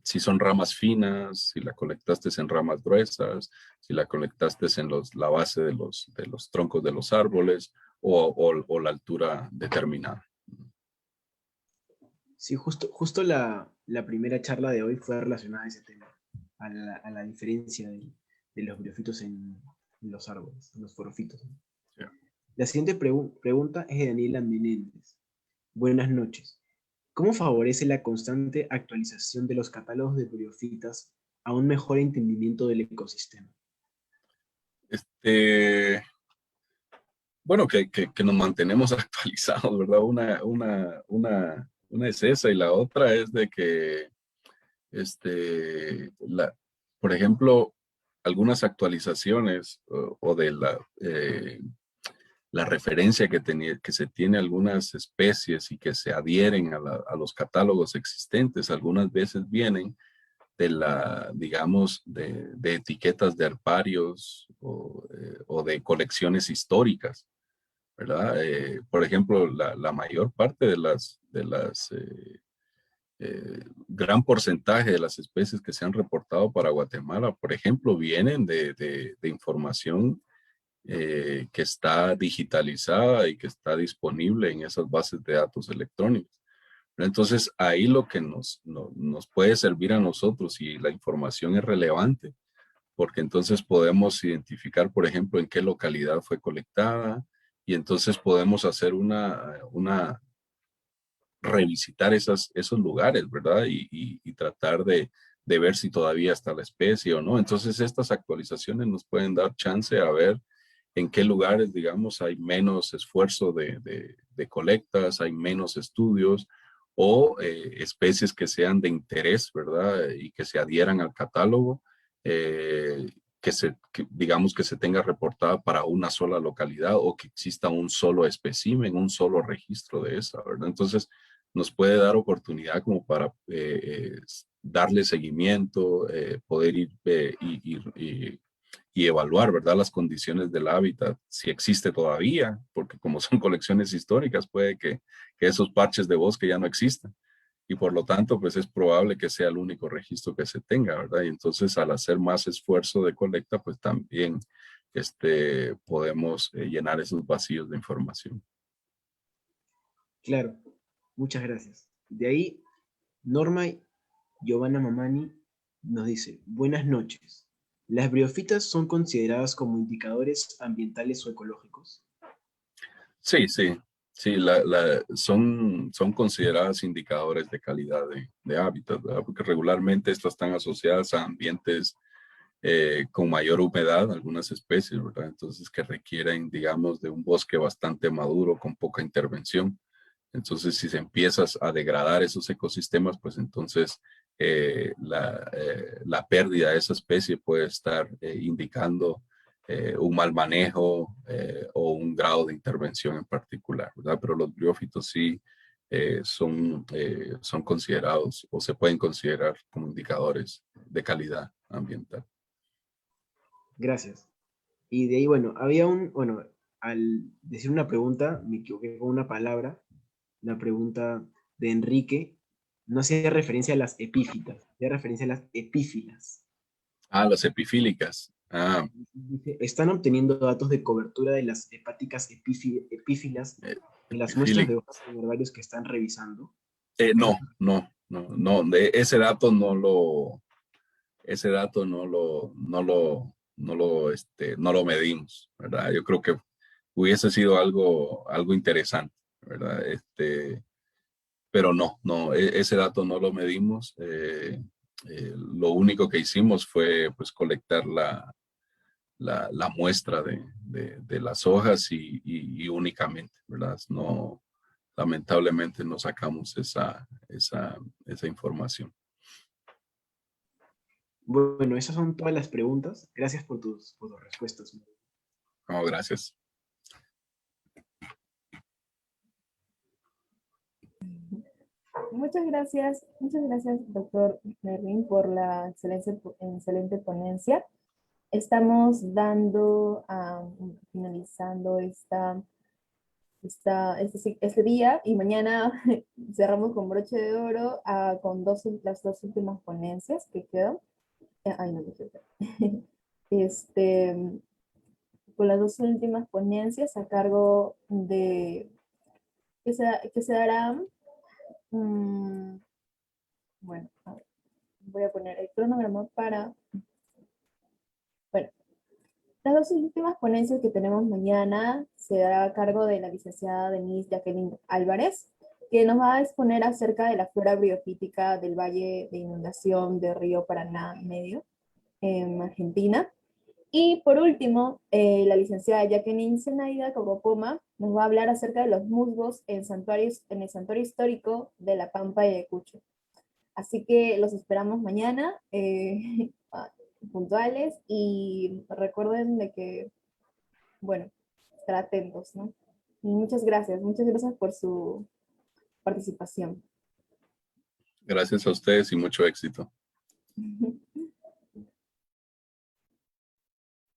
si son ramas finas, si la colectaste en ramas gruesas, si la colectaste en la base de los troncos de los árboles o la altura determinada. Sí, justo la primera charla de hoy fue relacionada a ese tema, a la diferencia de los briófitos en los árboles, en los forófitos, ¿no? Sí. La siguiente pregunta es de Daniela Menéndez. Buenas noches. ¿Cómo favorece la constante actualización de los catálogos de briófitas a un mejor entendimiento del ecosistema? Bueno, que nos mantenemos actualizados, ¿verdad? Una es esa y la otra es de que, por ejemplo, algunas actualizaciones o de la referencia que se tiene a algunas especies y que se adhieren a los catálogos existentes, algunas veces vienen digamos, de etiquetas de herparios o de colecciones históricas, ¿verdad? Por ejemplo, la mayor parte gran porcentaje de las especies que se han reportado para Guatemala, por ejemplo, vienen de información que está digitalizada y que está disponible en esas bases de datos electrónicos, Entonces, ahí lo que nos puede servir a nosotros y la información es relevante, porque entonces podemos identificar, por ejemplo, en qué localidad fue colectada y entonces podemos hacer revisitar esos lugares, ¿verdad? Y tratar de ver si todavía está la especie o no. Entonces, estas actualizaciones nos pueden dar chance a ver en qué lugares, digamos, hay menos esfuerzo de colectas, hay menos estudios o especies que sean de interés, ¿verdad? Y que se adhieran al catálogo, digamos que se tenga reportada para una sola localidad o que exista un solo espécimen, un solo registro de esa, ¿verdad? Entonces, nos puede dar oportunidad como para darle seguimiento, poder ir y evaluar, ¿verdad? Las condiciones del hábitat, si existe todavía, porque como son colecciones históricas, puede que esos parches de bosque ya no existan. Y por lo tanto, pues es probable que sea el único registro que se tenga, ¿verdad? Y entonces al hacer más esfuerzo de colecta, pues también podemos llenar esos vacíos de información. Claro, muchas gracias. De ahí, Norma Giovanna Mamani nos dice, buenas noches. ¿Las briofitas son consideradas como indicadores ambientales o ecológicos? Sí, sí, sí, son consideradas indicadores de calidad de hábitat, ¿verdad? Porque regularmente estas están asociadas a ambientes con mayor humedad, algunas especies, ¿verdad? Entonces que requieren, digamos, de un bosque bastante maduro con poca intervención. Entonces, si se empiezas a degradar esos ecosistemas, pues entonces la pérdida de esa especie puede estar indicando un mal manejo o un grado de intervención en particular, ¿verdad? Pero los briófitos sí son considerados o se pueden considerar como indicadores de calidad ambiental. Gracias. Y de ahí, bueno, bueno, al decir una pregunta, me equivoqué con una palabra. La pregunta de Enrique no hacía referencia a las epífitas, hacía referencia a las epífilas. Ah, las epifílicas. Ah, Dice, ¿están obteniendo datos de cobertura de las hepáticas epífilas en las muestras de epifílicas. hojas en herbarios que están revisando? No, ese dato no lo medimos, ¿verdad? Yo creo que hubiese sido algo interesante, ¿verdad? Pero ese dato no lo medimos. Lo único que hicimos fue pues colectar la muestra de las hojas y únicamente, ¿verdad? No, lamentablemente no sacamos esa información. Bueno, esas son todas las preguntas. Gracias por tus respuestas. No, gracias. muchas gracias, doctor Merlin, por la excelente ponencia. Estamos finalizando este día y mañana cerramos con broche de oro con las dos últimas ponencias que quedan. Ay, no, con las dos últimas ponencias a cargo de que se darán. Bueno, a ver, voy a poner el cronograma para. Bueno, las dos últimas ponencias que tenemos mañana se dará a cargo de la licenciada Denise Jacqueline Álvarez, que nos va a exponer acerca de la flora briofítica del Valle de Inundación del Río Paraná Medio, en Argentina. Y por último, la licenciada Jacqueline Zenaida Cocopoma nos va a hablar acerca de los musgos en el santuario histórico de La Pampa de Ayacucho. Así que los esperamos mañana, puntuales, y recuerden de que, bueno, estar atentos, ¿no? Y muchas gracias por su participación. Gracias a ustedes y mucho éxito.